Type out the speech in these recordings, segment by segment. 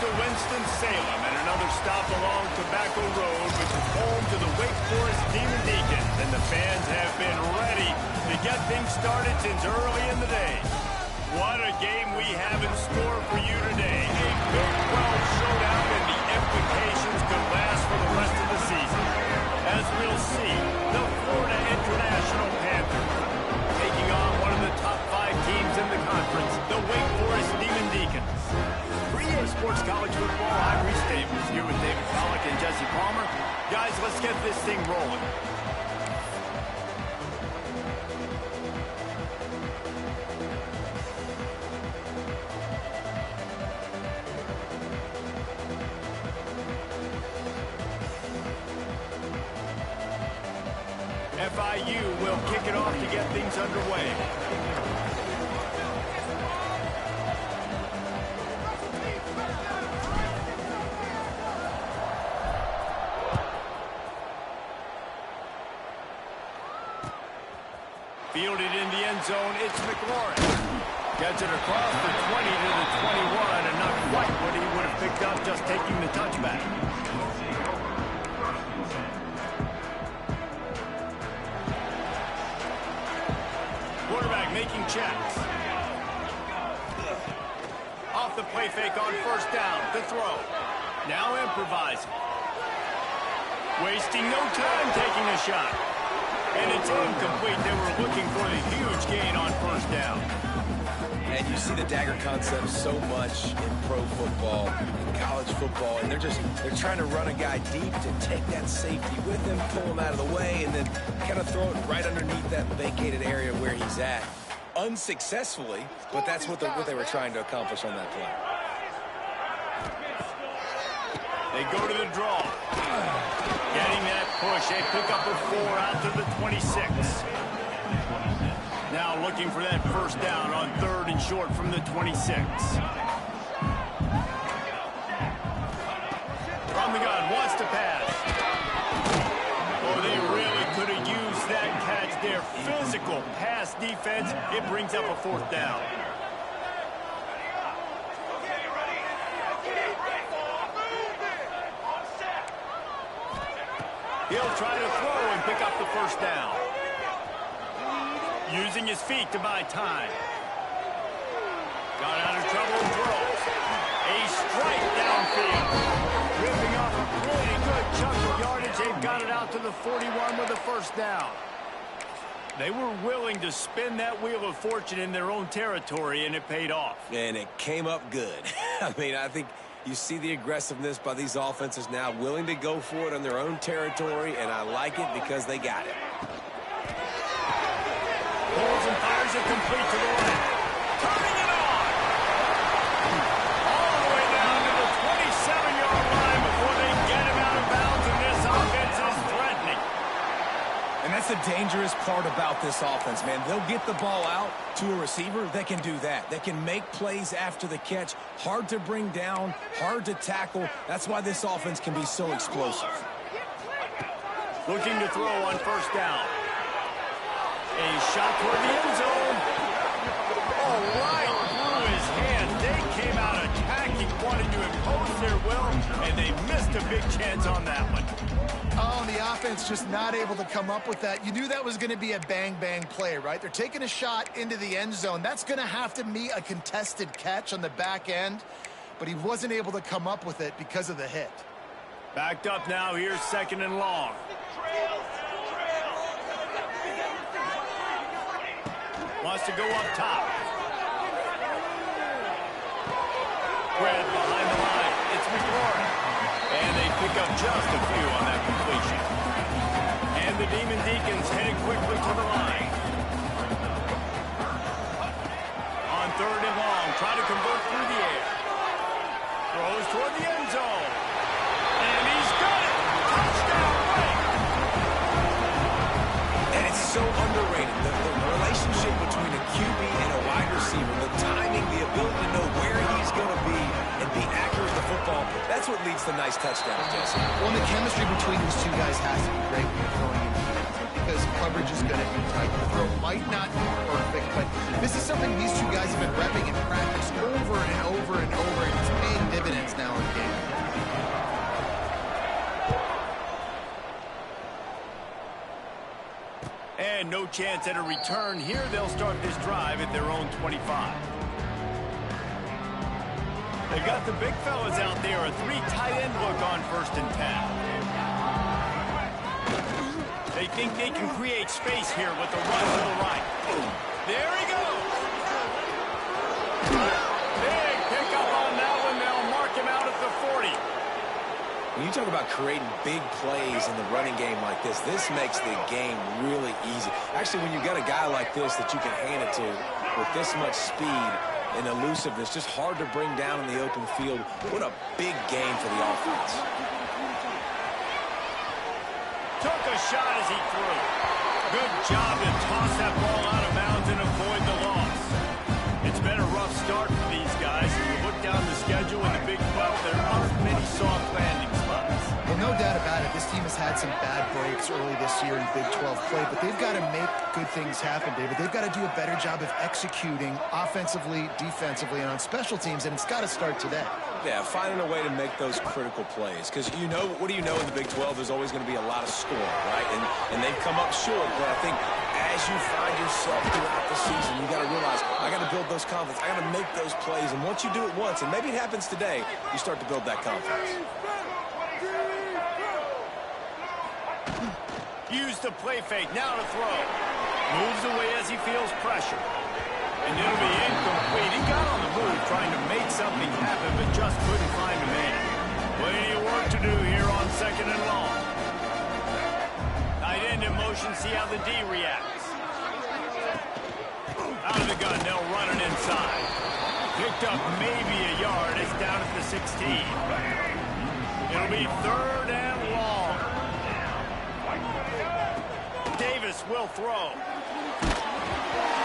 to Winston-Salem and another stop along Tobacco Road, which is home to the Wake Forest Demon Deacons. And the fans have been ready to get things started since early in the day. What a game we have in store for you today. A Big 12 showdown, and the implications could last for the rest of the season. As we'll see, the Florida International Panthers taking on one of the top 5 teams in the conference, the Wake Forest Demon Deacons. For EA Sports College Football, I'm Reese Davis, here with David Pollack and Jesse Palmer. Guys, let's get this thing rolling. FIU will kick it off to get things underway. Fielded in the end zone, it's McLaurin. Gets it across the 20 to the 21, and not quite what he would have picked up just taking the touchback. Quarterback making checks. Off the play fake on first down. The throw. Now improvising. Wasting no time taking a shot. And it's incomplete. They were looking for the huge gain on first down. And you see the dagger concept so much in pro football, in college football, and they're trying to run a guy deep to take that safety with him, pull him out of the way, and then kind of throw it right underneath that vacated area where he's at. Unsuccessfully, but that's what they were trying to accomplish on that play. They go to the draw. Getting that push. They pick up a 4 out to the 26. Now looking for that first down on 3rd and short from the 26. From the gun, wants to pass. Oh, they really could have used that catch there. Physical pass defense. It brings up a 4th down. He'll try to throw and pick up the first down. Using his feet to buy time. Got out of trouble and throws. A strike downfield. Ripping off a pretty good chunk of yardage. They've got it out to the 41 with a first down. They were willing to spin that wheel of fortune in their own territory, and it paid off. And it came up good. I mean, I think you see the aggressiveness by these offenses now, willing to go for it on their own territory, and I like it because they got it. Pulls and fires it complete to the left. Turning it on. All the way down to the 27-yard line before they get him out of bounds, and this offense is threatening. And that's the dangerous part about this offense, man. They'll get the ball out to a receiver that can do that. That can make plays after the catch. Hard to bring down, hard to tackle. That's why this offense can be so explosive. Looking to throw on first down. A shot toward the end zone. Oh, right through his hand. They came out attacking, wanting to impose their will, and they missed a big chance on that one. Oh, the offense just not able to come up with that. You knew that was going to be a bang-bang play, right? They're taking a shot into the end zone. That's going to have to be a contested catch on the back end, but he wasn't able to come up with it because of the hit. Backed up now. Here's 2nd and long. Wants to go up top. Brad behind the line. It's McLaurin. And they pick up just a few on that completion. And the Demon Deacons heading quickly to the line. On 3rd and long, try to convert through the air. Throws toward the end zone. And he's got it. Touchdown, Wake. And it's so underrated. The relationship between a QB and a wide receiver, the timing, the ability to know where he's going to be and be accurate with the football, That's what leads to nice touchdowns, Jesse. Well, the chemistry between these two guys has to be great when you're throwing in defense because coverage is going to be tight. The throw might not be perfect, but this is something these two guys have been repping in practice over and over and over, and it's paying dividends now in the game. And no chance at a return here. They'll start this drive at their own 25. They've got the big fellas out there. A 3 tight end look on 1st and 10. They think they can create space here with the run to the right. There he goes. Big pickup on that one. They'll mark him out at the 40. When you talk about creating big plays in the running game like this makes the game really easy. Actually, when you've got a guy like this that you can hand it to with this much speed and elusiveness, just hard to bring down in the open field. What a big game for the offense. Took a shot as he threw. Good job to toss that ball out of bounds and avoid the loss. It's been a rough start for these guys. If you look down the schedule in the Big 12, there aren't many soft landing spots. Well, no doubt about it. This team has had some bad breaks early this year in Big 12 play, but they've got to make good things happen, David. They've got to do a better job of executing offensively, defensively, and on special teams, and it's got to start today. Yeah, finding a way to make those critical plays. Because you know, what do you know in the Big 12? There's always going to be a lot of scoring, right? And they've come up short, but I think as you find yourself throughout the season, you got to realize, I got to build those confidence. I got to make those plays. And once you do it once, and maybe it happens today, you start to build that confidence. Use the play fake, now to throw. Moves away as he feels pressure. And it'll be incomplete. He got on the move trying to make something happen, but just couldn't find a man. Plenty of work to do here on 2nd and long. Tight end in motion, see how the D reacts. Out of the gun, they'll run it inside. Picked up maybe a yard. It's down at the 16. It'll be 3rd and long. Davis will throw.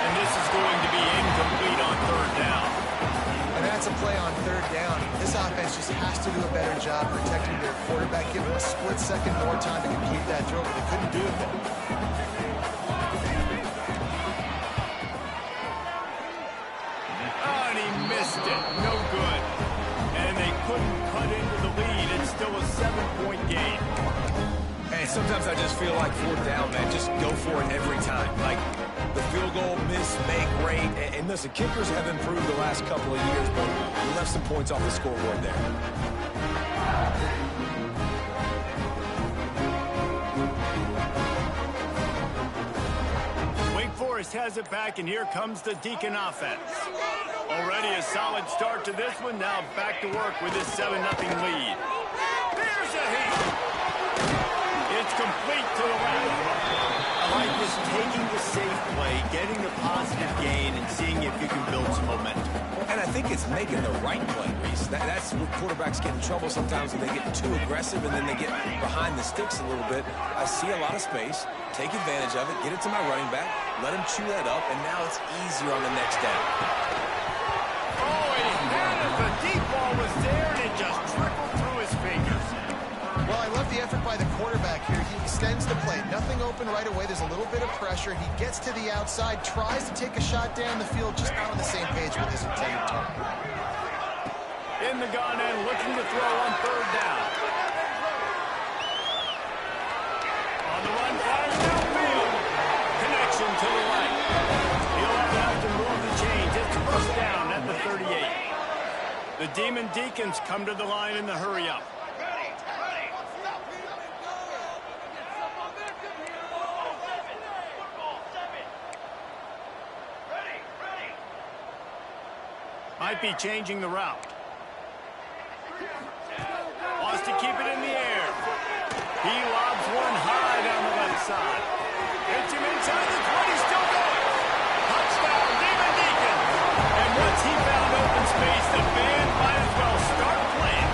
And this is going to be incomplete on 3rd down. And that's a play on 3rd down. This offense just has to do a better job protecting their quarterback. Give him a split second more time to complete that throw, but they couldn't do it there. Oh, and he missed it. No good. And they couldn't cut into the lead. It's still a 7-point game. And sometimes I just feel like 4th down, man, just go for it every time. Like the field goal, miss, make, rate. And listen, kickers have improved the last couple of years, but we left some points off the scoreboard there. Wake Forest has it back, and here comes the Deacon offense. Already a solid start to this one. Now back to work with this 7-0 lead. There's a hit. It's complete to the left. I like this, taking the safe play, getting the positive gain, and seeing if you can build some momentum. And I think it's making the right play, Reese. That's where quarterbacks get in trouble sometimes when they get too aggressive and then they get behind the sticks a little bit. I see a lot of space, take advantage of it, get it to my running back, let him chew that up, and now it's easier on the next down. Oh, he had it. The deep ball was there, and it just trickled through his fingers. Well, I love the effort by the quarterback here. He extends the play. Nothing open right away. There's a little bit of pressure. He gets to the outside, tries to take a shot down the field, just not on the same page with his intended target. In the gun and looking to throw on 3rd down. On the run, fires downfield. Connection to the right. He'll have enough to move the chains. It's 1st down at the 38. The Demon Deacons come to the line in the hurry-up. Might be changing the route. Wants to keep it in the air. He lobs one high down the left side. Hits him inside the 20, still going. Touchdown, Demon Deacon. And once he found open space, the band might as well start playing.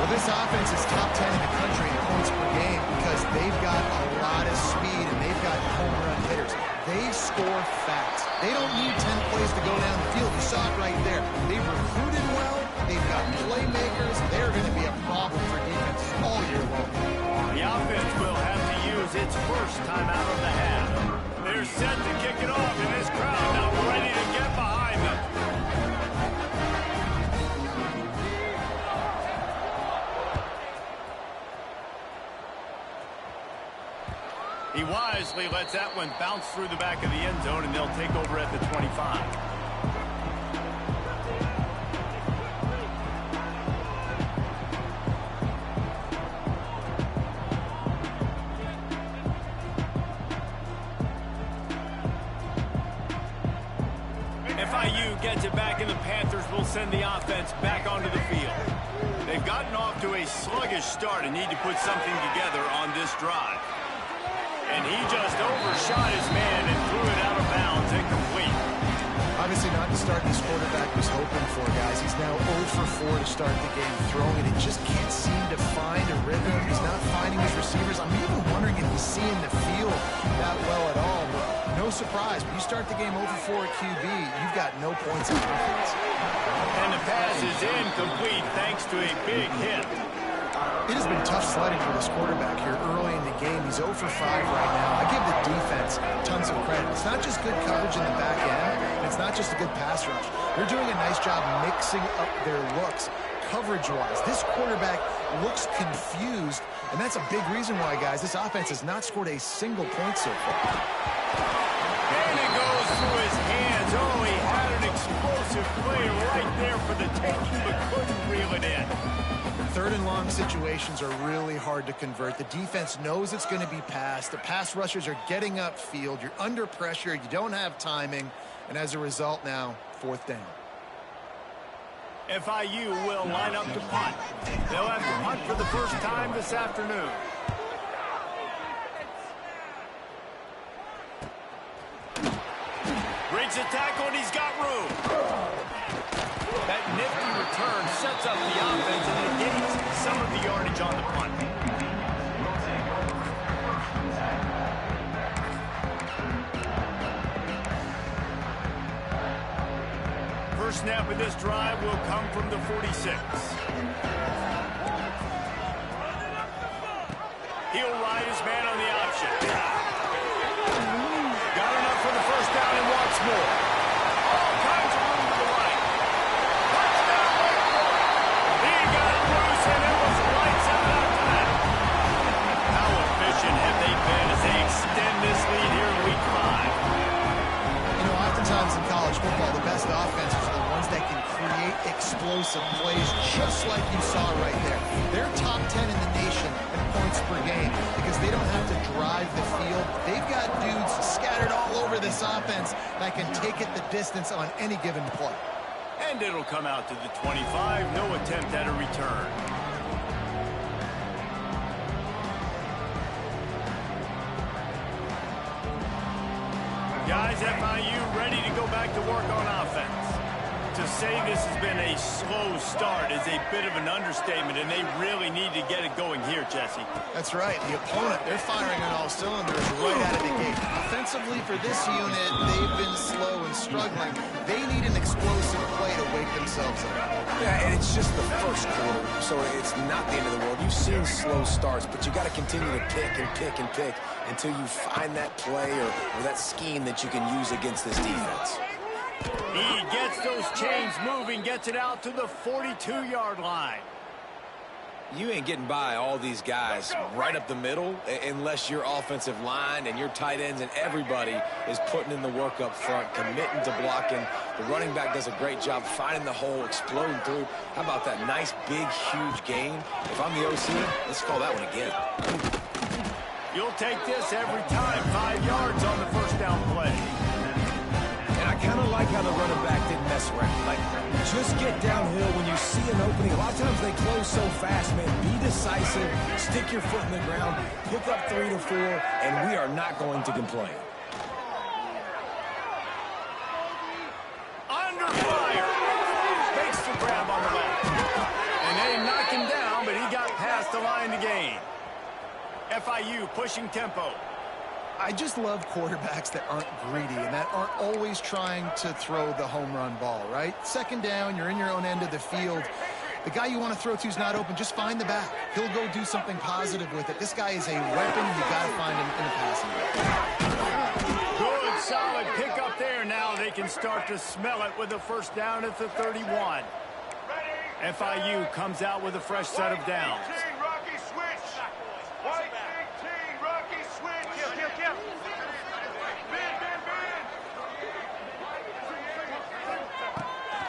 Well, this offense is top 10 in the country in points per game because they've got a lot of speed and they've got home run hitters. They score fast. They don't need 10 plays to go down the field. You saw it right there. They've recruited well. They've got playmakers. first time out of the half. They're set to kick it off, and this crowd now ready to get behind them. He wisely lets that one bounce through the back of the end zone, and they'll take over at the 25. FIU gets it back, and the Panthers will send the offense back onto the field. They've gotten off to a sluggish start and need to put something together on this drive. And he just overshot his man and threw it out of bounds, incomplete. Obviously not the start this quarterback was hoping for, guys. He's now 0 for 4 to start the game throwing it. He just can't seem to find a rhythm. He's not finding his receivers. I'm even wondering if he's seeing the field that well at all. But no surprise, when you start the game 0 for 4 at QB, you've got no points on offense. And the pass is incomplete thanks to a big hit. It has been tough sledding for this quarterback here early in the game. He's 0 for 5 right now. I give the defense tons of credit. It's not just good coverage in the back end, and it's not just a good pass rush. They're doing a nice job mixing up their looks coverage-wise. This quarterback looks confused, and that's a big reason why, guys, this offense has not scored a single point so far. And it goes through his hands. Oh, he had an explosive play right there for the taking, but couldn't reel it in. Third and long situations are really hard to convert. The defense knows it's going to be passed. The pass rushers are getting upfield. You're under pressure. You don't have timing. And as a result now, 4th down. FIU will line up to punt. They'll have to punt for the first time this afternoon. Breaks the tackle, and he's got room. That nifty return sets up the offense and negates some of the yardage on the punt. First snap of this drive will come from the 46. He'll ride his man on the option. Got enough for the first down and wants more. All kinds of room to the right. Touchdown, Wake Forest. He got it loose, and it was lights out after that. How efficient have they been as they extend this lead here in Week 5? You know, oftentimes in college football, the best offenses are the ones that can create explosive plays, just like you saw right there. They're top 10 in the nation in points per game because they don't have to drive the field. They've got dudes scattered all over this offense that can take it the distance on any given play. And it'll come out to the 25. No attempt at a return. Guys, FIU ready to go back to work on offense. To say this has been a slow start is a bit of an understatement, and they really need to get it going here, Jesse. That's right. The opponent, they're firing on all cylinders right out of the gate. Offensively for this unit, they've been slow and struggling. They need an explosive play to wake themselves up. Yeah, and it's just the first quarter, so it's not the end of the world. You've seen slow starts, but you got to continue to pick and pick and pick until you find that play or that scheme that you can use against this defense. He gets those chains moving, gets it out to the 42-yard line. You ain't getting by all these guys right up the middle unless your offensive line and your tight ends and everybody is putting in the work up front, committing to blocking. The running back does a great job finding the hole, exploding through. How about that nice, big, huge gain? If I'm the OC, let's call that one again. You'll take this every time. 5 yards on the first down play. And I kind of like how the running back didn't mess around. Like, just get downhill when you see an opening. A lot of times they close so fast, man. Be decisive, stick your foot in the ground, pick up 3 to 4, and we are not going to complain. Under fire. Makes the grab on the left. And they knock him down, but he got past the line to gain. FIU pushing tempo. I just love quarterbacks that aren't greedy and that aren't always trying to throw the home run ball, right? Second down, you're in your own end of the field. The guy you want to throw to is not open. Just find the back. He'll go do something positive with it. This guy is a weapon. You got to find him in the passing game. Good, solid pickup there. Now they can start to smell it with a first down at the 31. FIU comes out with a fresh set of downs.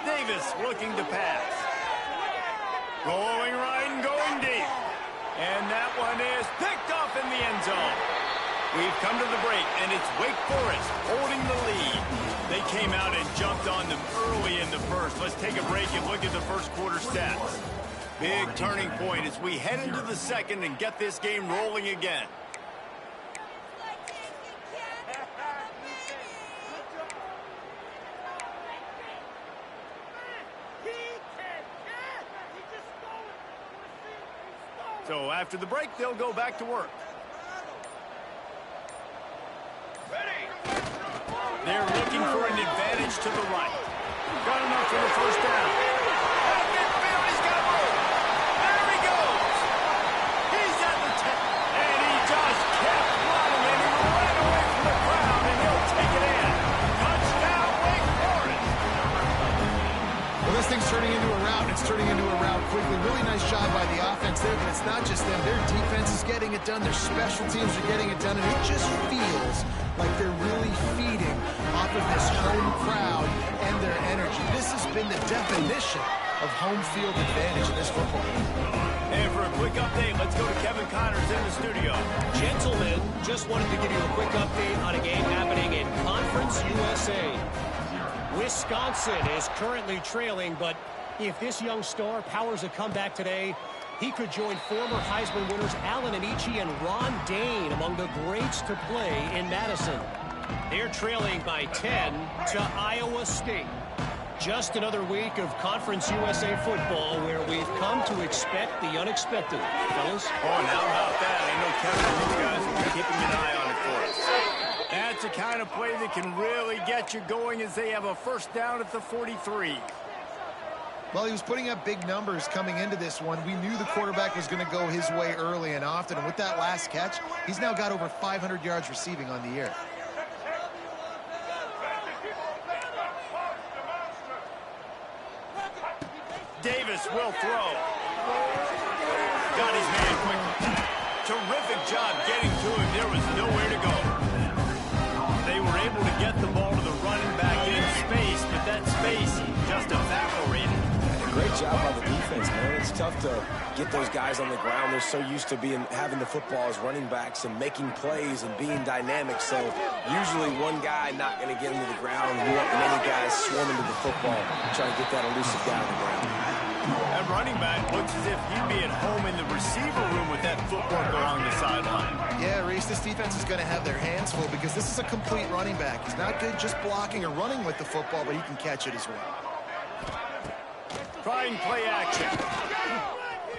Davis looking to pass. Going right and going deep. And that one is picked off in the end zone. We've come to the break, and it's Wake Forest holding the lead. They came out and jumped on them early in the first. Let's take a break and look at the first quarter stats. Big turning point as we head into the second and get this game rolling again. So after the break, they'll go back to work. They're looking for an advantage to the right. Got enough for the first down. He's got room. There he goes. He's at the 10. And he just kept running, and he ran away from the crowd, and he'll take it in. Touchdown, Wake Forest. Well, this thing's turning into a rout. It's turning into a rout quickly. Really nice job by the offense there, but it's not just them. Their defense is getting it done. Their special teams are getting it done, and it just feels like they're really feeding off of this home crowd and their energy. This has been the definition of home field advantage in this football game. And for a quick update, let's go to Kevin Connors in the studio. Gentlemen, just wanted to give you a quick update on a game happening in Conference USA. Wisconsin is currently trailing, but if this young star powers a comeback today, he could join former Heisman winners Allen Amici and Ron Dane among the greats to play in Madison. They're trailing by 10 to Iowa State. Just another week of Conference USA football where we've come to expect the unexpected. Fellas? Oh, now about that. I know Kevin and you guys will be keeping an eye on it for us. That's the kind of play that can really get you going as they have a first down at the 43. Well, he was putting up big numbers coming into this one. We knew the quarterback was going to go his way early and often. And with that last catch, he's now got over 500 yards receiving on the year. Davis will throw. Got his man quickly. Terrific job getting to him. There was nowhere to go. They were able to get the ball to the running back in space, but that space just evaporated. Great job by the defense, man. It's tough to get those guys on the ground. They're so used to having the football as running backs and making plays and being dynamic. So usually one guy not going to get into the ground. You want many guys swarming to the football, trying to get that elusive guy on the ground. That running back looks as if he'd be at home in the receiver room with that footwork along the sideline. Yeah, Reese, this defense is going to have their hands full because this is a complete running back. He's not good just blocking or running with the football, but he can catch it as well. Trying play action.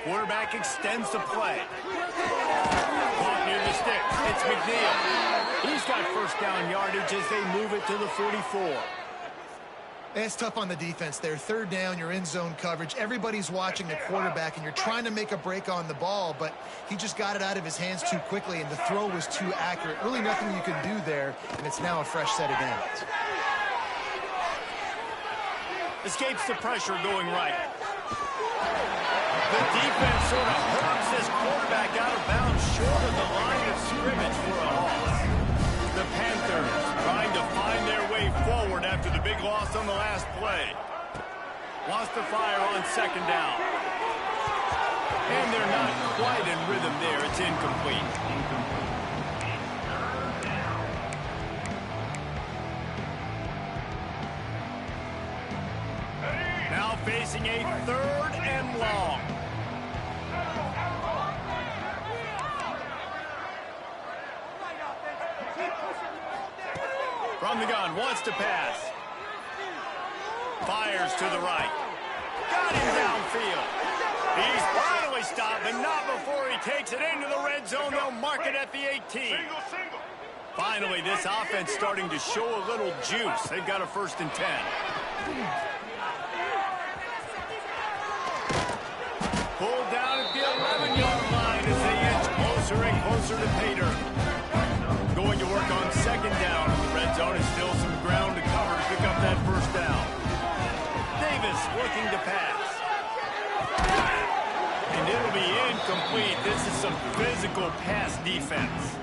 Quarterback extends the play. Caught near the stick. It's McNeil. He's got first down yardage as they move it to the 44. It's tough on the defense there. Third down, you're in zone coverage. Everybody's watching the quarterback, and you're trying to make a break on the ball, but he just got it out of his hands too quickly, and the throw was too accurate. Really nothing you can do there, and it's now a fresh set of downs. Escapes the pressure going right. The defense sort of hurts this quarterback out of bounds short of the line of scrimmage for a loss. The Panthers trying to find their way forward after the big loss on the last play. Lost the fire on second down. And they're not quite in rhythm there. It's incomplete. Now facing a third and long. From the gun, wants to pass. Fires to the right. Got him downfield. He's finally stopped, but not before he takes it into the red zone. They'll mark it at the 18. Finally, this offense starting to show a little juice. They've got a 1st and 10. Pulled down at the 11-yard line as they inch closer and closer to pay dirt. Going to work on second down in the red zone. Is still some ground to cover to pick up that first down. Davis looking to pass. And it'll be incomplete. This is some physical pass defense.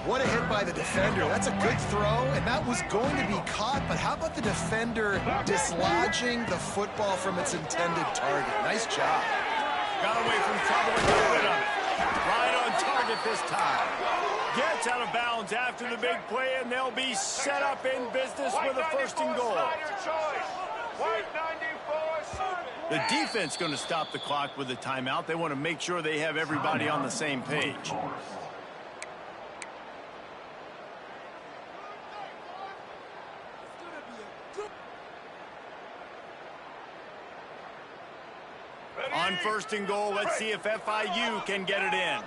What a hit by the defender. That's a good throw, and that was going to be caught, but how about the defender dislodging the football from its intended target? Nice job. Got away from trouble and got rid of it. Right on target this time. Gets out of bounds after the big play, and they'll be set up in business with a first and goal. The defense going to stop the clock with a timeout. They want to make sure they have everybody on the same page. On first and goal, let's see if FIU can get it in.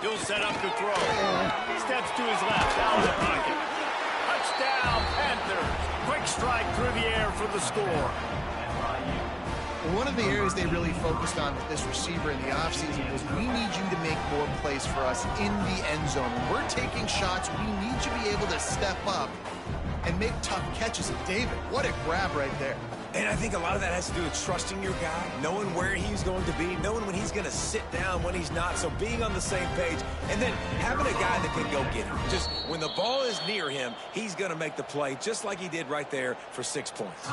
He'll set up to throw. Steps to his left, out of the pocket. Touchdown, Panthers. Quick strike through the air for the score. One of the areas they really focused on with this receiver in the offseason was we need you to make more plays for us in the end zone. When we're taking shots, we need you to be able to step up and make tough catches. And David, what a grab right there. And I think a lot of that has to do with trusting your guy, knowing where he's going to be, knowing when he's going to sit down, when he's not. So being on the same page, and then having a guy that can go get him. Just when the ball is near him, he's going to make the play, just like he did right there for 6 points.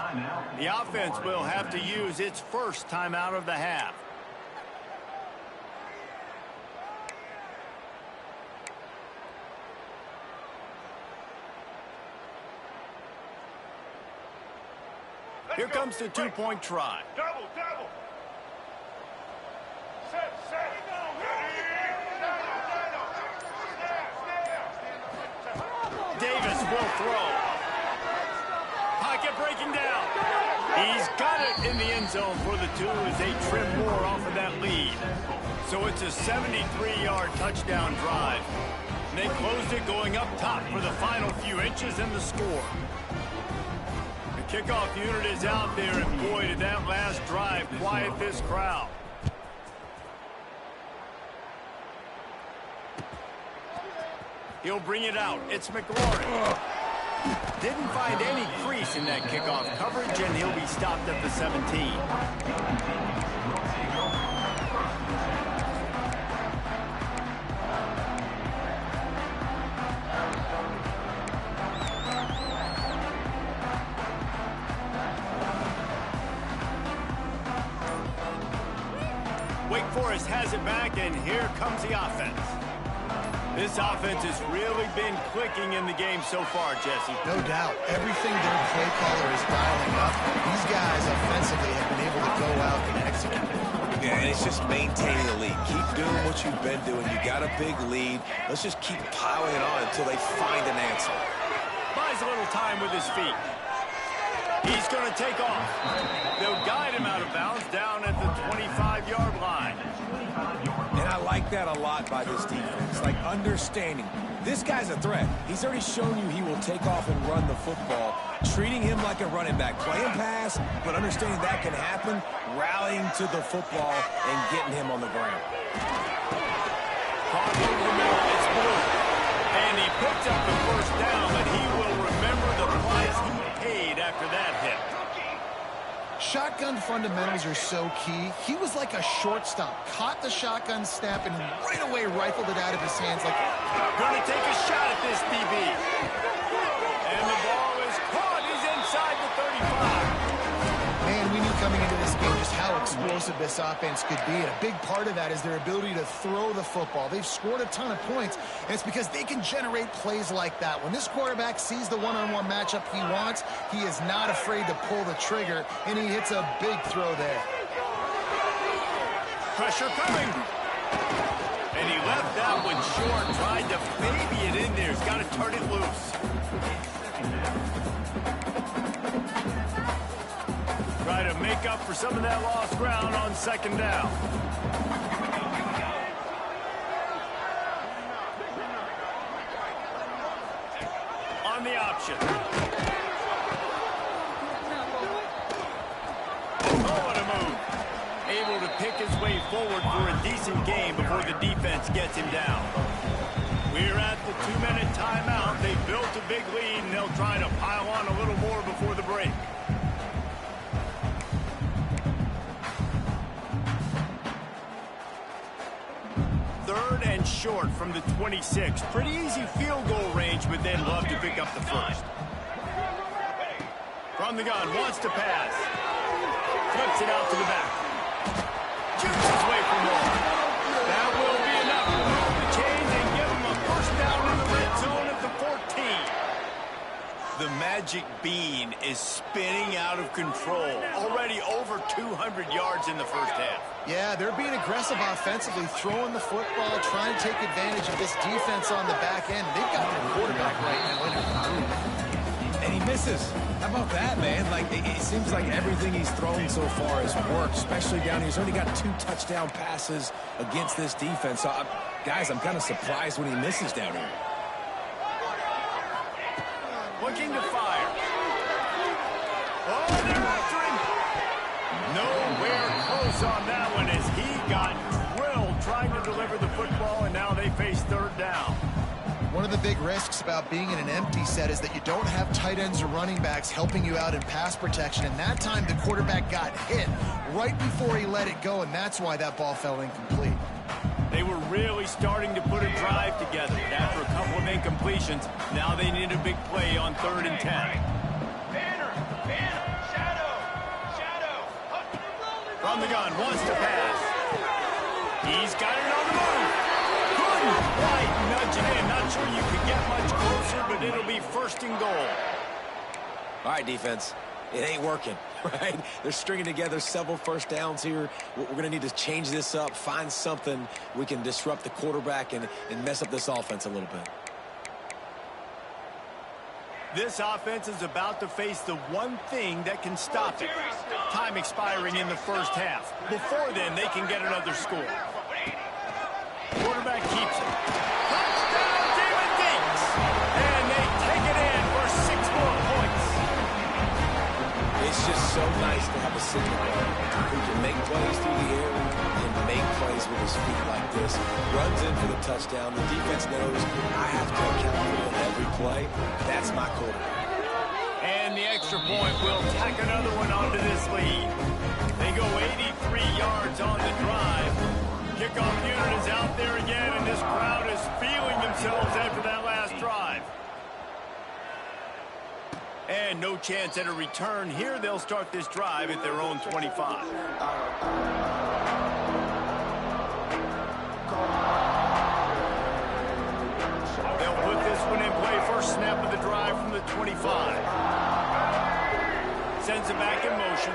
The offense will have to use its first timeout of the half. Here comes the two-point try. Double. Set. Davis will throw. Pocket breaking down. He's got it in the end zone for the two as they trim more off of that lead. So it's a 73-yard touchdown drive. And they closed it going up top for the final few inches in the score. The kickoff unit is out there, and boy, did that last drive quiet this crowd. He'll bring it out. It's McLaurin. Didn't find any crease in that kickoff coverage, and he'll be stopped at the 17. Wake Forest has it back, and here comes the offense. This offense has really been clicking in the game so far, Jesse. No doubt. Everything their play caller is dialing up, these guys offensively have been able to go out and execute. Yeah, and it's just maintaining the lead. Keep doing what you've been doing. You got a big lead. Let's just keep piling it on until they find an answer. Buys a little time with his feet. He's going to take off. They'll guide him out of bounds down at the 25-yard line. And I like that a lot by this defense, like understanding. This guy's a threat. He's already shown you he will take off and run the football, treating him like a running back, playing pass, but understanding that can happen, rallying to the football and getting him on the ground. Caught over the middle, it's blue. And he picks up the first down, but he will remember the price he paid after that hit. Shotgun fundamentals are so key. He was like a shortstop. Caught the shotgun snap and right away rifled it out of his hands. Like, going to take a shot at this DB. And the ball is caught. He's inside the 35. Man, we knew coming into this game just how explosive this offense could be. And a big part of that is their ability to throw the football. They've scored a ton of points, and it's because they can generate plays like that. When this quarterback sees the one-on-one matchup he wants, he is not afraid to pull the trigger, and he hits a big throw there. Pressure coming. And he left that one short, tried to baby it in there. He's got to turn it loose. Try to make up for some of that lost ground on second down. On the option. forward for a decent game before the defense gets him down. We're at the 2-minute timeout. They built a big lead, and they'll try to pile on a little more before the break. Third and short from the 26. Pretty easy field goal range, but they'd love to pick up the first. From the gun, wants to pass. Flips it out to the back. Shoots his way for more. That will be enough to move the chains and give him a first down in the red zone at the 14. The magic bean is spinning out of control. Already over 200 yards in the first half. Yeah, they're being aggressive offensively, throwing the football, trying to take advantage of this defense on the back end. They've got their quarterback right now in a groove. And he misses. How about that, man? Like, it seems like everything he's thrown so far has worked, especially down here. He's already got 2 touchdown passes against this defense. So, guys, I'm kind of surprised when he misses down here. Looking to fire. Oh, they're after him. Nowhere close on that one as he got drilled trying to deliver the football, and now they face third down. One of the big risks about being in an empty set is that you don't have tight ends or running backs helping you out in pass protection, and that time the quarterback got hit right before he let it go, and that's why that ball fell incomplete. They were really starting to put a drive together, but after a couple of incompletions, now they need a big play on 3rd and 10. From the gun, wants to pass. He's got it on the move. Couldn't quite nudge it in. Not sure you could get much closer, but it'll be 1st and goal. All right, defense. It ain't working, right? They're stringing together several first downs here. We're going to need to change this up, find something we can disrupt the quarterback and mess up this offense a little bit. This offense is about to face the one thing that can stop it. Time expiring in the first half. Before then, they can get another score. Quarterback keeps it. Touchdown, Demon Deeks! And they take it in for 6 more points. It's just so nice to have a signal who can make plays through the air and make plays with his feet like this. Runs in for the touchdown. The defense knows I have to account for every play. That's my quarterback. And the extra point will tack another one onto this lead. They go 83 yards on the drive. Kickoff unit is out there again, and this crowd is feeling themselves after that last drive. And no chance at a return here. They'll start this drive at their own 25. They'll put this one in play. First snap of the drive from the 25. Sends it back in motion.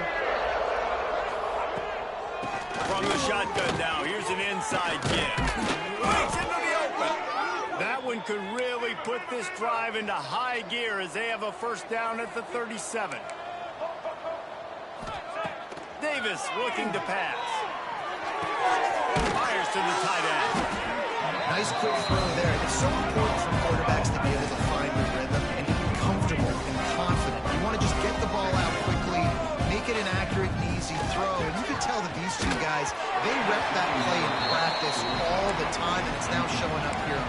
From the shotgun now, here's an inside give. Breaks into the open. That one could really put this drive into high gear as they have a first down at the 37. Davis looking to pass. Fires to the tight end. Nice quick throw there. It's so important for quarterbacks to be able to find the rhythm and to be comfortable and confident. You want to just get the ball out quickly, make it an accurate and easy throw. And you can tell that these two guys, they rep that play in practice all the time, and it's now showing up here.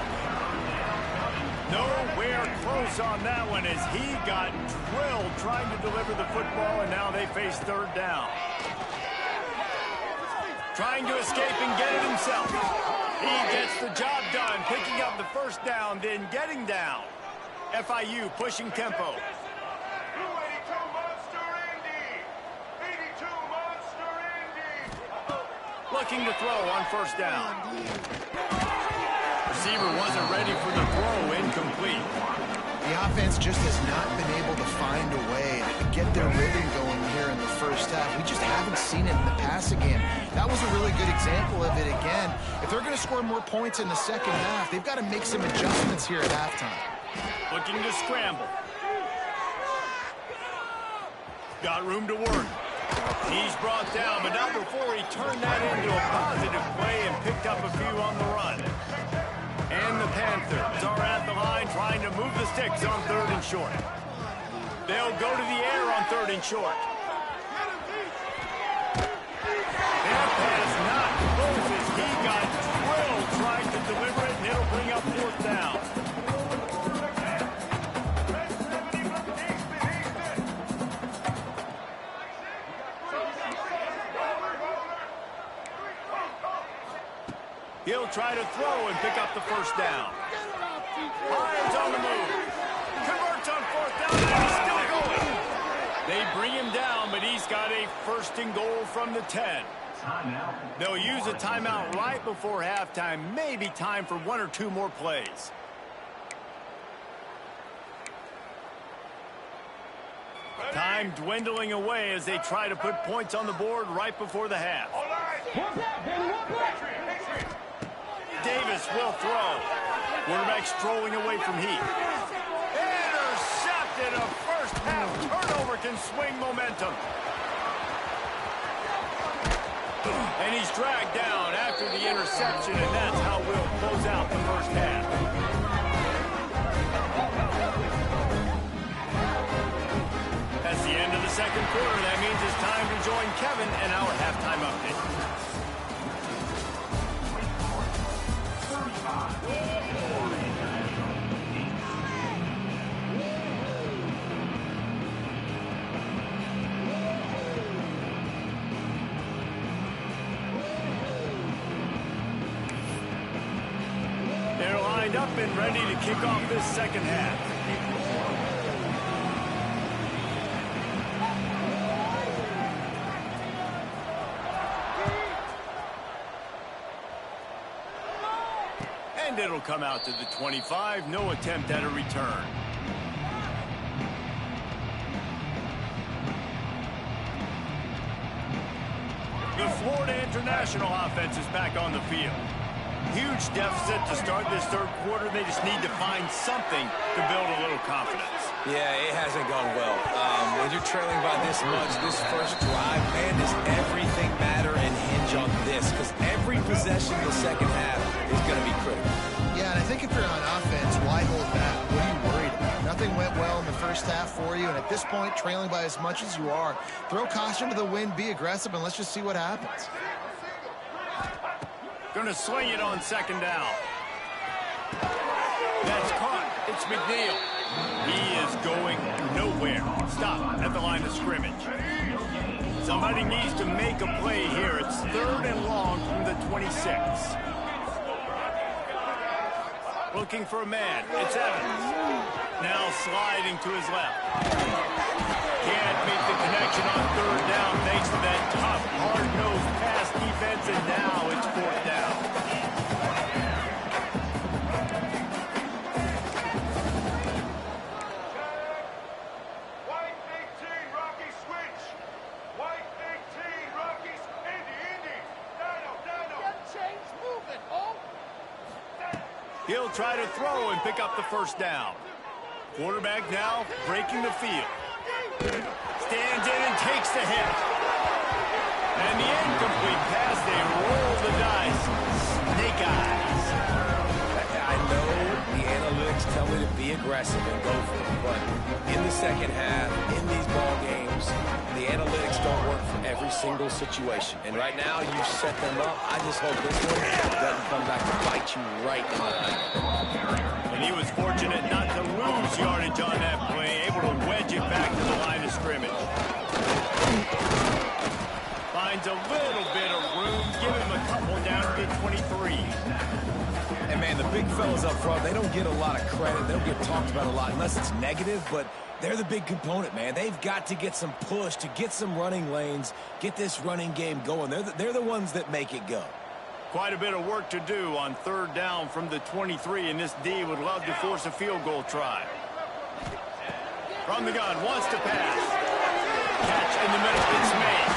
Nowhere close on that one as he got drilled trying to deliver the football, and now they face third down. Trying to escape and get it himself. He gets the job done, picking up the first down, then getting down. FIU pushing tempo. Looking to throw on first down. Receiver wasn't ready for the throw, incomplete. The offense just has not been able to find a way to get their rhythm going here in the first half. We just haven't seen it in the passing game. That was a really good example of it again. If they're going to score more points in the second half, they've got to make some adjustments here at halftime. Looking to scramble. Got room to work. He's brought down, but not before he turned that into a positive play and picked up a few on the run. And the Panthers are at the line trying to move the sticks on third and short. They'll go to the air on third and short. That pass not He'll try to throw and pick up the first down. Hines on the move. Converts on fourth down, and he's still going. They bring him down, but he's got a first and goal from the 10. They'll use a timeout right before halftime. Maybe time for one or two more plays. Time dwindling away as they try to put points on the board right before the half. Davis will throw. Quarterback strolling away from Heath. Intercepted. A first half turnover can swing momentum. And he's dragged down after the interception, and that's how we'll close out the first half. That's the end of the second quarter. That means it's time to join Kevin and our halftime update. They're lined up and ready to kick off this second half. And it'll come out to the 25. No attempt at a return. The Florida International offense is back on the field. Huge deficit to start this third quarter. They just need to find something to build a little confidence. Yeah, it hasn't gone well. When you're trailing by this much, this first drive, man, does everything matter and hinge on this? Because every possession in the second half is going to be critical. Yeah, and I think if you're on offense, why hold back? What are you worried about? Nothing went well in the first half for you, and at this point, trailing by as much as you are, throw caution to the wind, be aggressive, and let's just see what happens. Going to sling it on second down. That's caught. It's McNeil. He is going nowhere. Stop at the line of scrimmage. Somebody needs to make a play here. It's third and long from the 26. Looking for a man. It's Evans. Now sliding to his left. Can't make the connection on third down thanks to that tough, hard-nosed pass defense, and now it's fourth down. White 18, Rocky switch. White 18, Rockies, Indy. Dino. Get change moving, oh. He'll try to throw and pick up the first down. Quarterback now breaking the field. Stands in and takes the hit. And the incomplete pass, they roll the dice. Snake eyes. I know the analytics tell me to be aggressive and go for it, but in the second half, in these ball games, the analytics don't work for every single situation. And right now, you set them up. I just hope this one doesn't come back to bite you right in the eye. And he was fortunate not to lose yardage on that play, able to wedge it back to the line of scrimmage. Finds a little bit of room, give him a couple down to the 23. And, man, the big fellas up front, they don't get a lot of credit. They don't get talked about a lot unless it's negative, but they're the big component, man. They've got to get some push, to get some running lanes, get this running game going. They're the ones that make it go. Quite a bit of work to do on third down from the 23, and this D would love to force a field goal try. From the gun, wants to pass. Catch in the middle, it's Mays.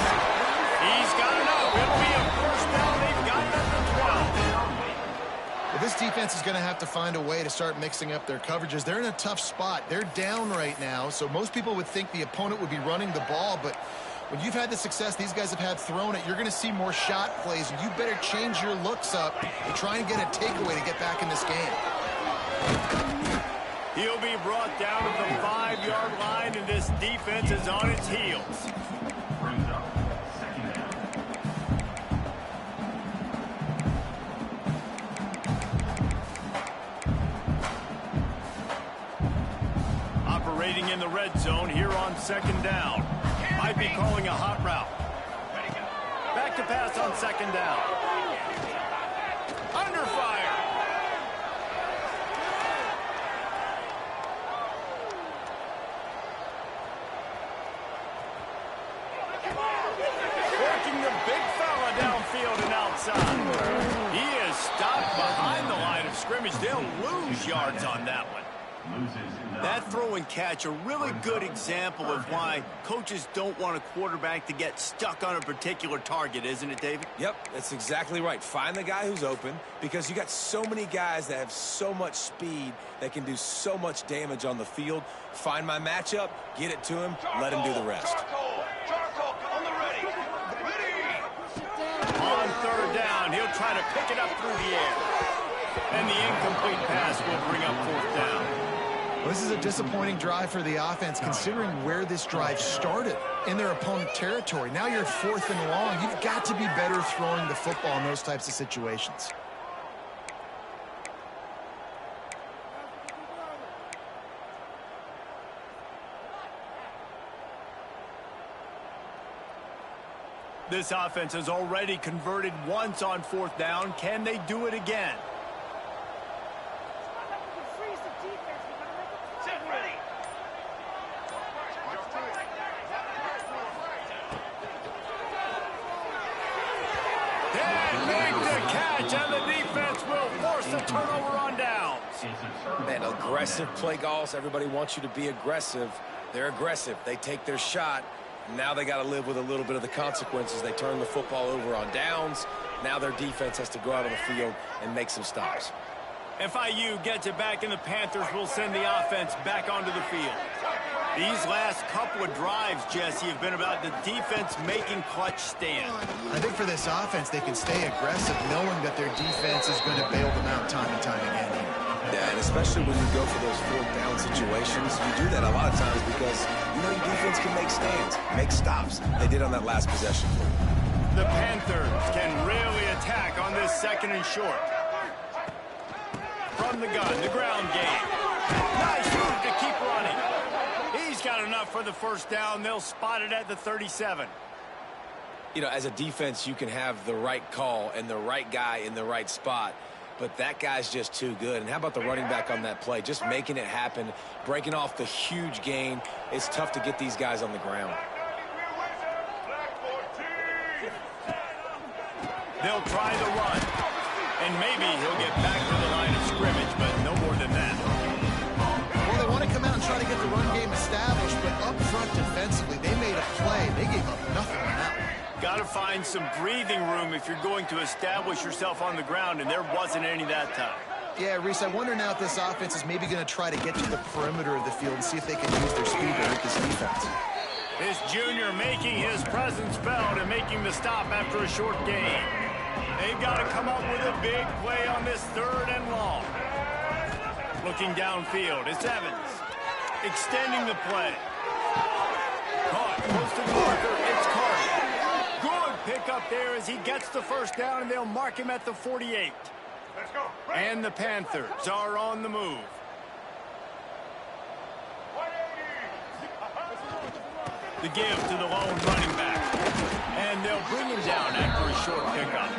He's got enough. It'll be a first down. They've got it at the 12. Well, this defense is going to have to find a way to start mixing up their coverages. They're in a tough spot. They're down right now, so most people would think the opponent would be running the ball, but when you've had the success these guys have had throwing it, you're going to see more shot plays, and you better change your looks up and try and get a takeaway to get back in this game. He'll be brought down to the 5-yard line, and this defense is on its heels. Operating in the red zone here on second down. Might be calling a hot route. Back to pass on second down. Under fire. Working the big fella downfield and outside. He is stopped behind the line of scrimmage. They'll lose yards on that one. That throw and catch, a really good example of why coaches don't want a quarterback to get stuck on a particular target, isn't it, David? Yep, that's exactly right. Find the guy who's open, because you got so many guys that have so much speed that can do so much damage on the field. Find my matchup, get it to him, let him do the rest. Charcoal, come on the ready. On third down, he'll try to pick it up through the air. And the incomplete pass will bring up fourth down. Well, this is a disappointing drive for the offense, considering where this drive started in their opponent territory. Now you're 4th and long. You've got to be better throwing the football in those types of situations. This offense has already converted once on fourth down. Can they do it again? And the defense will force a turnover on downs. Man, aggressive play calls. Everybody wants you to be aggressive. They're aggressive. They take their shot. Now they got to live with a little bit of the consequences. They turn the football over on downs. Now their defense has to go out on the field and make some stops. FIU gets it back, and the Panthers will send the offense back onto the field. These last couple of drives, Jesse, have been about the defense making clutch stands. I think for this offense, they can stay aggressive knowing that their defense is going to bail them out time and time again. Yeah, and especially when you go for those fourth down situations, you do that a lot of times because you know your defense can make stands, make stops. They did on that last possession. The Panthers can really attack on this 2nd and short. From the gun, the ground game. Nice move to keep running. He's got enough for the first down. They'll spot it at the 37. You know, as a defense, you can have the right call and the right guy in the right spot, but that guy's just too good. And how about the running back on that play? Just making it happen, breaking off the huge gain. It's tough to get these guys on the ground. They'll try the run, and maybe he'll get back to the line of scrimmage, but no more than that. Well, they want to come out and try to get the run game established, but up front defensively, they made a play. They gave up nothing on that one. Got to find some breathing room if you're going to establish yourself on the ground, and there wasn't any that time. Yeah, Reese, I wonder now if this offense is maybe going to try to get to the perimeter of the field and see if they can use their speed to hurt this defense. This junior making his presence felt and making the stop after a short gain. They've got to come up with a big play on this 3rd and long. Looking downfield, it's Evans. Extending the play. Caught, close to the marker, it's Carter. Good pickup there as he gets the first down, and they'll mark him at the 48. Let's go. And the Panthers are on the move. The give to the lone running back. And they'll bring him down after a short pickup.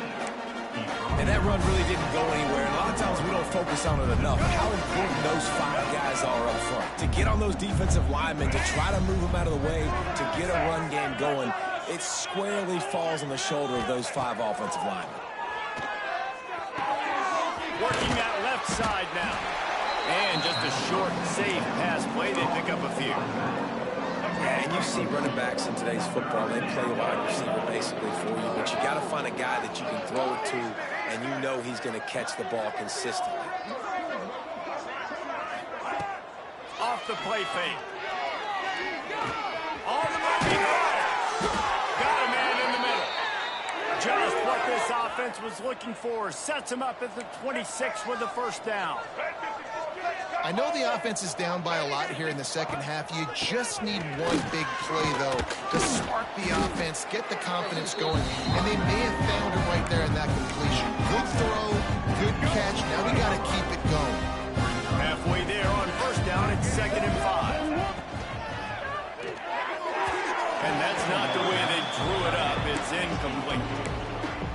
And that run really didn't go anywhere. And a lot of times we don't focus on it enough. How important those 5 guys are up front. To get on those defensive linemen, to try to move them out of the way, to get a run game going, it squarely falls on the shoulder of those 5 offensive linemen. Working that left side now. And just a short, safe pass play. They pick up a few. Yeah, and you see running backs in today's football, they play wide receiver basically for you, but you got to find a guy that you can throw it to, and you know he's going to catch the ball consistently. Off the play fake. On the moving fire. Got a man in the middle. Just what this offense was looking for. Sets him up at the 26 with the first down. I know the offense is down by a lot here in the second half. You just need one big play, though, to spark the offense, get the confidence going, and they may have found it right there in that completion. Good throw, good catch. Now we got to keep it going. Halfway there on first down, it's 2nd and 5. And that's not the way they drew it up. It's incomplete.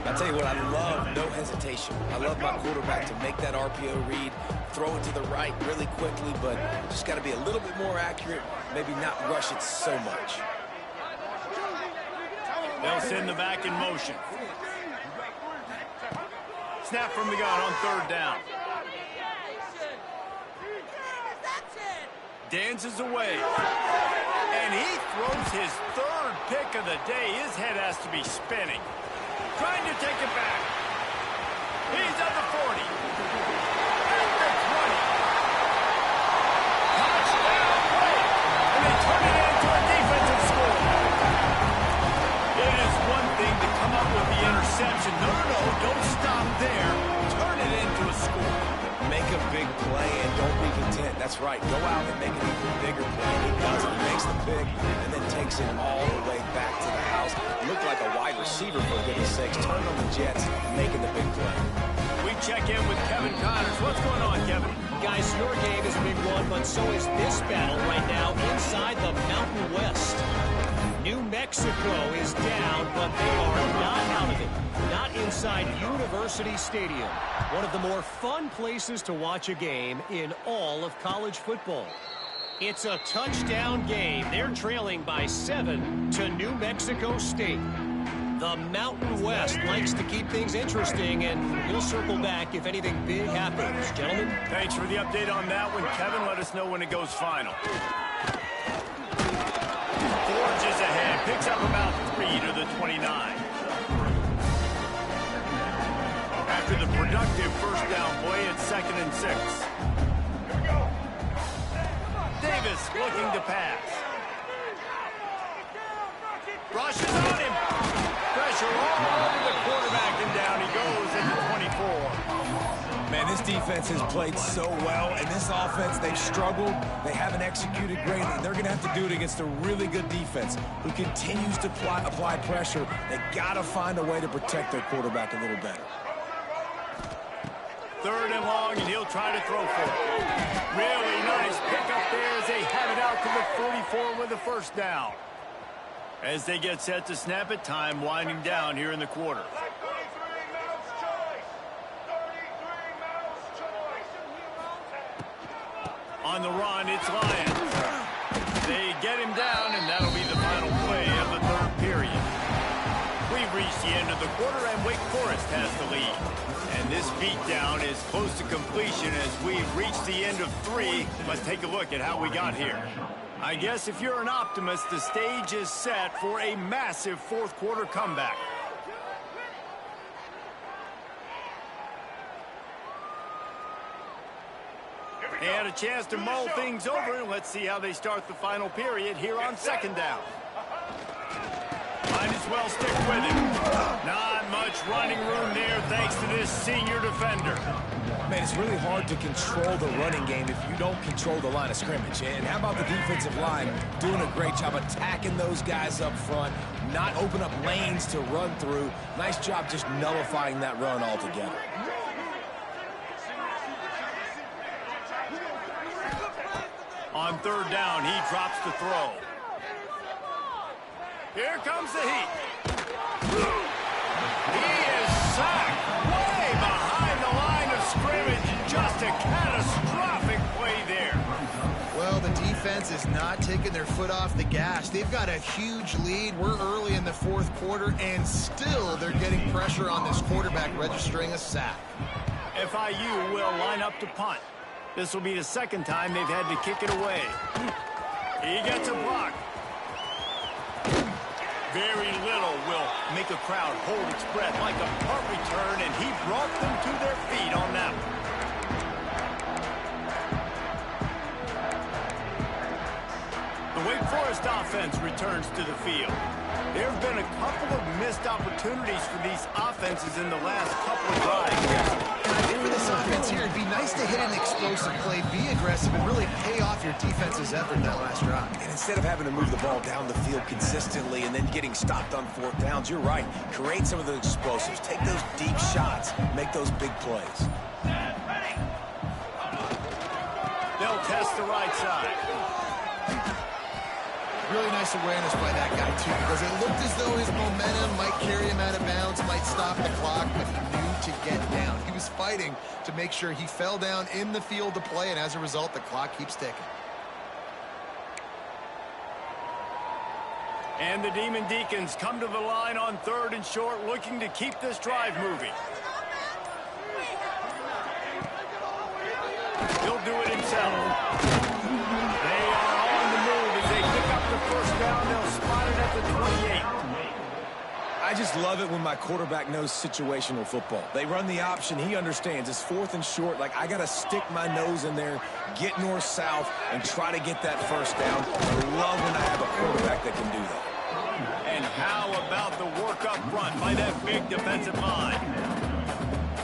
I tell you what, I love no hesitation. I love my quarterback to make that RPO read, throw it to the right really quickly, but just got to be a little bit more accurate, maybe not rush it so much. They'll send the back in motion. Snap from the gun on 3rd down. Dances away. And he throws his 3rd pick of the day. His head has to be spinning. Trying to take it back. He's at the 40. At the 20. Touchdown play. And they turn it into a defensive score. It is one thing to come up with the interception. No, don't stop there. Turn it into a score. Make a big play and don't be content. That's right. Go out and make an even bigger play. He does it. He makes the pick and then takes it all the way back to the house. Looked like a wide receiver, for goodness sakes. Turned on the Jets, making the big play. We check in with Kevin Connors. What's going on, Kevin? Guys, your game is a big one, but so is this battle right now inside the Mountain West. New Mexico is down, but they are not out of it. Not inside University Stadium, one of the more fun places to watch a game in all of college football. It's a touchdown game. They're trailing by 7 to New Mexico State. The Mountain West likes to keep things interesting, and we'll circle back if anything big happens. Gentlemen? Thanks for the update on that one, Kevin. Let us know when it goes final. Forges ahead. Picks up about 3 to the 29. After the productive 1st down play, it's 2nd and 6. Davis looking to pass. Rushes on him. Pressure all over the quarterback, and down he goes at the 24. Man, this defense has played so well, and this offense, they've struggled. They haven't executed greatly. They're going to have to do it against a really good defense who continues to apply pressure. They got to find a way to protect their quarterback a little better. 3rd and long, and he'll try to throw for it. Really nice pickup there as they have it out to the 44 with the 1st down. As they get set to snap it, time winding down here in the quarter. On the run, it's Lions. They get him down, and that'll be the final play of the 3rd period. We've reached the end of the quarter, and Wake Forest has the lead. And this beatdown is close to completion as we've reached the end of 3. Let's take a look at how we got here. I guess if you're an optimist, the stage is set for a massive 4th quarter comeback. They had a chance to mull things over. Let's see how they start the final period here on 2nd down. Might as well stick with it. Not much running room there thanks to this senior defender. Man, it's really hard to control the running game if you don't control the line of scrimmage. And how about the defensive line doing a great job attacking those guys up front, not open up lanes to run through. Nice job just nullifying that run altogether. On 3rd down, he drops the throw. Here comes the heat. He is sacked way behind the line of scrimmage. Just a catastrophic play there. Well, the defense is not taking their foot off the gas. They've got a huge lead. We're early in the 4th quarter, and still they're getting pressure on this quarterback, registering a sack. FIU will line up to punt. This will be the 2nd time they've had to kick it away. He gets a block. Very little will make a crowd hold its breath like a punt return, and he brought them to their feet on that one. The Wake Forest offense returns to the field. There have been a couple of missed opportunities for these offenses in the last couple of drives. And I think for this offense here, it'd be nice to hit an explosive play, be aggressive, and really pay off your defense's effort in that last drive. And instead of having to move the ball down the field consistently and then getting stopped on 4th downs, you're right. Create some of those explosives. Take those deep shots. Make those big plays. They'll test the right side. Really nice awareness by that guy, too, because it looked as though his momentum might carry him out of bounds, might stop the clock, but he knew to get down. He was fighting to make sure he fell down in the field to play, and as a result, the clock keeps ticking. And the Demon Deacons come to the line on 3rd and short, looking to keep this drive moving. He'll do it himself. They are on the move as they pick up the first down. They'll spot it at the 28. I just love it when my quarterback knows situational football. They run the option. He understands. It's 4th and short. Like, I got to stick my nose in there, get north-south, and try to get that first down. I love when I have a quarterback that can do that. And how about the work up front by that big defensive line?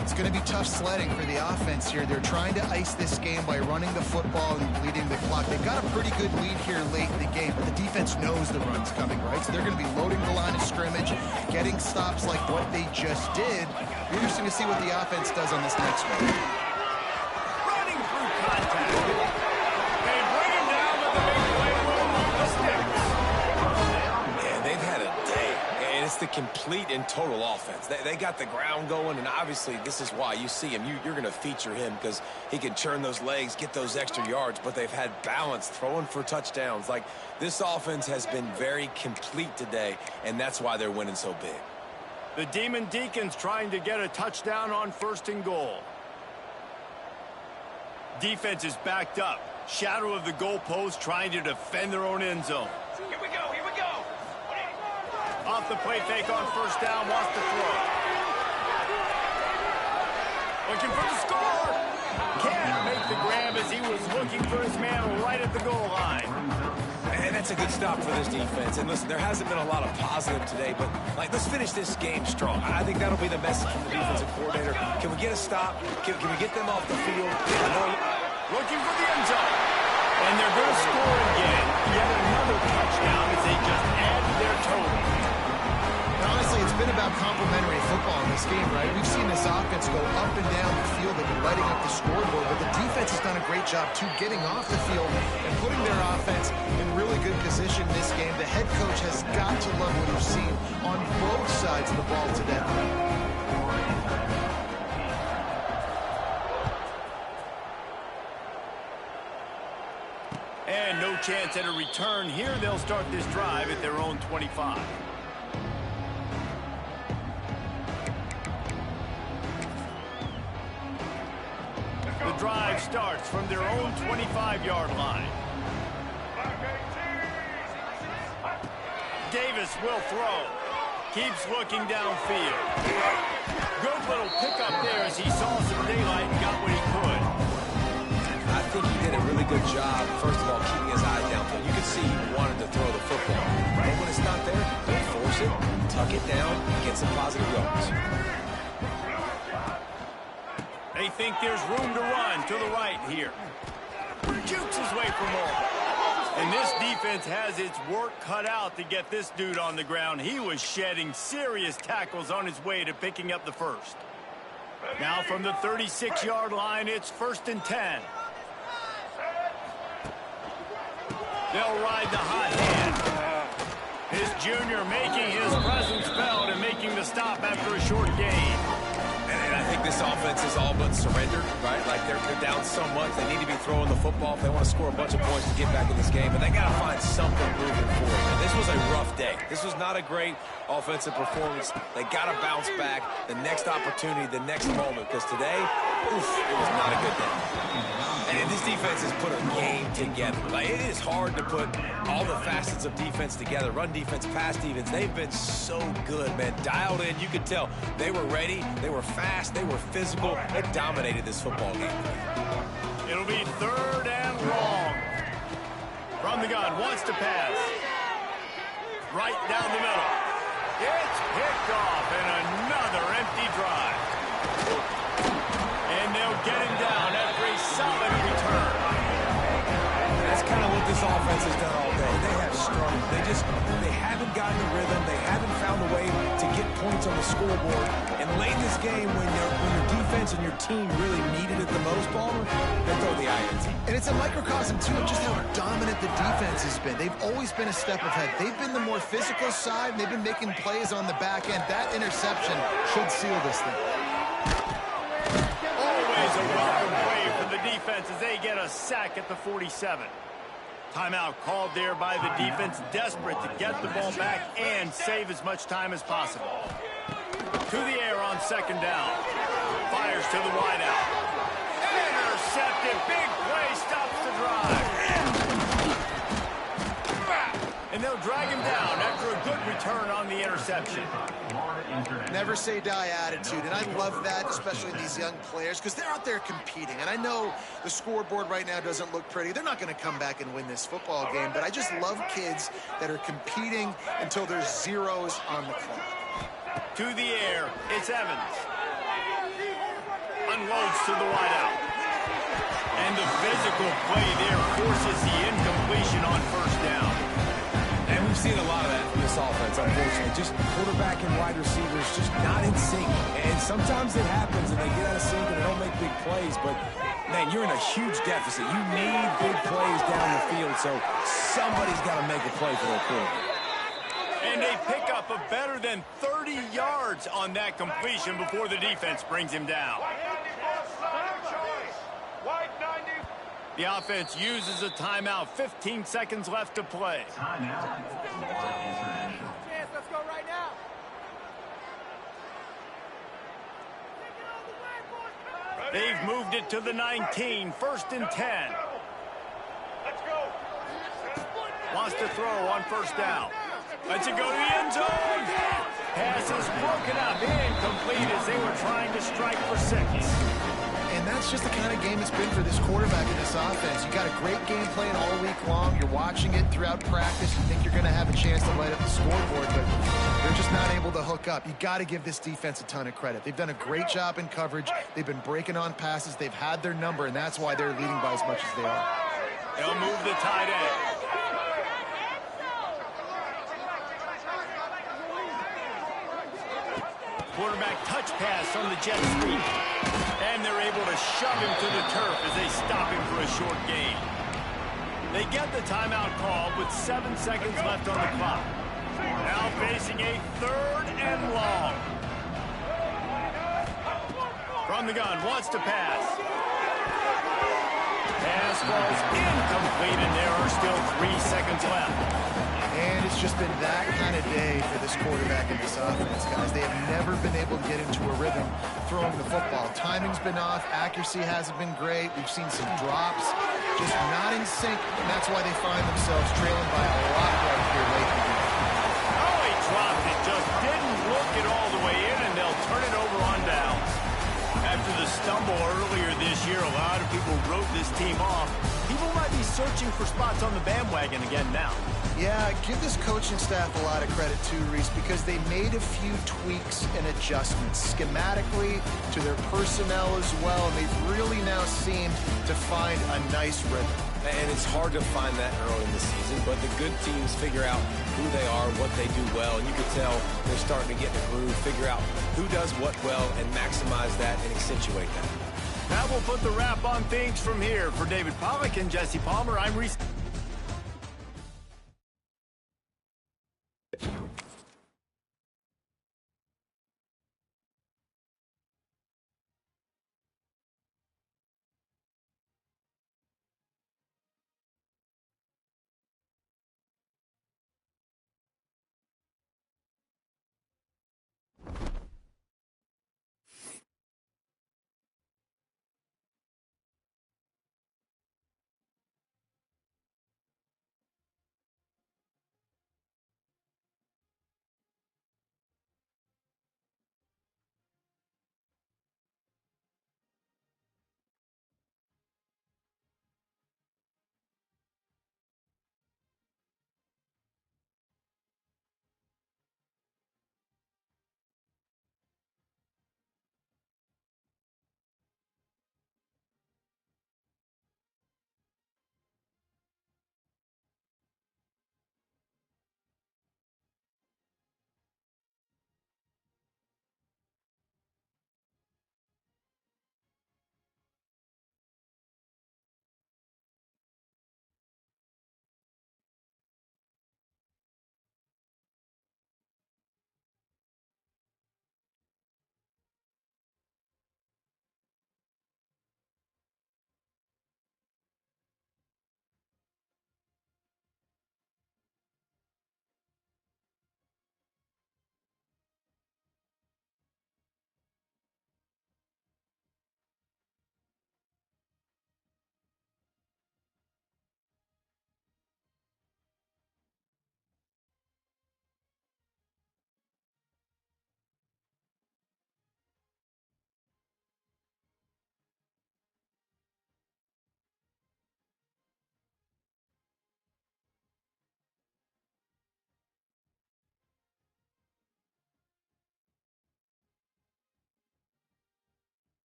It's going to be tough sledding for the offense here. They're trying to ice this game by running the football and bleeding the clock. They've got a pretty good lead here late in the game, but the defense knows the run's coming, right? So they're going to be loading the line of scrimmage, getting stops like what they just did. Interesting to see what the offense does on this next one. Running through contact. They bring him down with the big play will move the sticks. Man, they've had a day. And it's the complete and total offense. They got the ground going, and obviously this is why you see him. You're going to feature him because he can churn those legs, get those extra yards, but they've had balance, throwing for touchdowns. Like, this offense has been very complete today, and that's why they're winning so big. The Demon Deacons trying to get a touchdown on 1st and goal. Defense is backed up. Shadow of the goalpost trying to defend their own end zone. Here we go, here we go. Off the play fake on 1st down, wants to throw. Looking for the score. Can't make the grab as he was looking for his man right at the goal line. And that's a good stop for this defense. And listen, there hasn't been a lot of positive today, but like, let's finish this game strong. I think that'll be the message from the defensive coordinator. Can we get a stop? Can we get them off the field? Looking for the end zone. And they're going to score again. Yet another touchdown as they just add to their total. Honestly, it's been about complementary football in this game, right? We've seen this offense go up and down the field. They've been lighting up the scoreboard, but the defense has done a great job, too, getting off the field and putting their offense in really good position this game. The head coach has got to love what we've seen on both sides of the ball today. And no chance at a return here. They'll start this drive at their own 25. The drive starts from their own 25-yard line. Davis will throw. Keeps looking downfield. Good little pickup there as he saw some daylight and got what he could. I think he did a really good job, first of all, keeping his eye downfield. You could see he wanted to throw the football. But when it's not there, don't force it. Tuck it down, get some positive yards. They think there's room to run to the right here. Jukes his way for more. And this defense has its work cut out to get this dude on the ground. He was shedding serious tackles on his way to picking up the first. Now from the 36-yard line, it's 1st and 10. They'll ride the hot hand. His junior making his presence felt and making the stop after a short gain. And I think this offense is all but surrendered, right? Like, they're down so much. They need to be throwing the football if they want to score a bunch of points to get back in this game. But they got to find something moving forward. This was a rough day. This was not a great offensive performance. They got to bounce back. The next opportunity, the next moment. Because today, it was not a good day. And this defense has put a game together. Like, it is hard to put all the facets of defense together. Run defense, pass defense. They've been so good, man. Dialed in. You could tell they were ready. They were fast. They were physical. They dominated this football game. It'll be 3rd and long. From the gun, wants to pass. Right down the middle. It's picked off and another empty drive. And they'll get him down after a solid return. That's kind of what this offense has done all day. They have struggled. They haven't gotten a rhythm. They haven't found a way to get points on the scoreboard. And late in this game, when your defense and your team really needed it the most, Palmer, they throw the INT. And it's a microcosm, too, of just how dominant the defense has been. They've always been a step ahead. They've been the more physical side, and they've been making plays on the back end. That interception should seal this thing. Always a welcome play for the defense as they get a sack at the 47. Timeout called there by the defense, desperate to get the ball back and save as much time as possible. To the air on second down. Fires to the wideout. Intercepted. Big play stops the drive. And they'll drag him down after a good return on the interception. Never say die attitude, and I love that, especially in these young players, because they're out there competing. And I know the scoreboard right now doesn't look pretty. They're not going to come back and win this football game, but I just love kids that are competing until there's zeros on the clock. To the air, it's Evans. Unloads to the wideout. And the physical play there forces the incompletion on first down. And we've seen a lot of that from this offense, unfortunately. Just quarterback and wide receivers just not in sync. And sometimes it happens and they get out of sync and they don't make big plays. But, man, you're in a huge deficit. You need big plays down the field, so somebody's got to make a play for their quarterback. And a pickup of better than 30 yards on that completion before the defense brings him down. The offense uses a timeout. 15 seconds left to play. Let's go right now. They've moved it to the 19. First and 10. Let's go. Wants to throw on first down. Lets it go to the end zone. Pass is broken up. Incomplete as they were trying to strike for 6. And that's just the kind of game it's been for this quarterback in this offense. You got a great game plan all week long. You're watching it throughout practice. You think you're going to have a chance to light up the scoreboard, but they're just not able to hook up. You got to give this defense a ton of credit. They've done a great job in coverage. They've been breaking on passes. They've had their number, and that's why they're leading by as much as they are. They'll move the tight end. Quarterback touch pass on the jet sweep. And they're able to shove him to the turf as they stop him for a short gain. They get the timeout call with 7 seconds left on the clock. Now facing a third and long. From the gun, wants to pass. Pass falls incomplete, and there are still 3 seconds left. And it's just been that kind of day for this quarterback in this offense, guys. They have never been able to get into a rhythm throwing the football. Timing's been off. Accuracy hasn't been great. We've seen some drops. Just not in sync, and that's why they find themselves trailing by a lot right here late in the game. Oh, he dropped it. Just didn't look it all the way in, and they'll turn it over on downs. After the stumble earlier this year, a lot of people wrote this team off. People might be searching for spots on the bandwagon again now. Yeah, give this coaching staff a lot of credit too, Reese, because they made a few tweaks and adjustments schematically to their personnel as well, and they've really now seemed to find a nice rhythm. And it's hard to find that early in the season, but the good teams figure out who they are, what they do well, and you can tell they're starting to get in a groove, figure out who does what well, and maximize that and accentuate that. That will put the wrap on things from here. For David Pollack and Jesse Palmer, I'm Reese.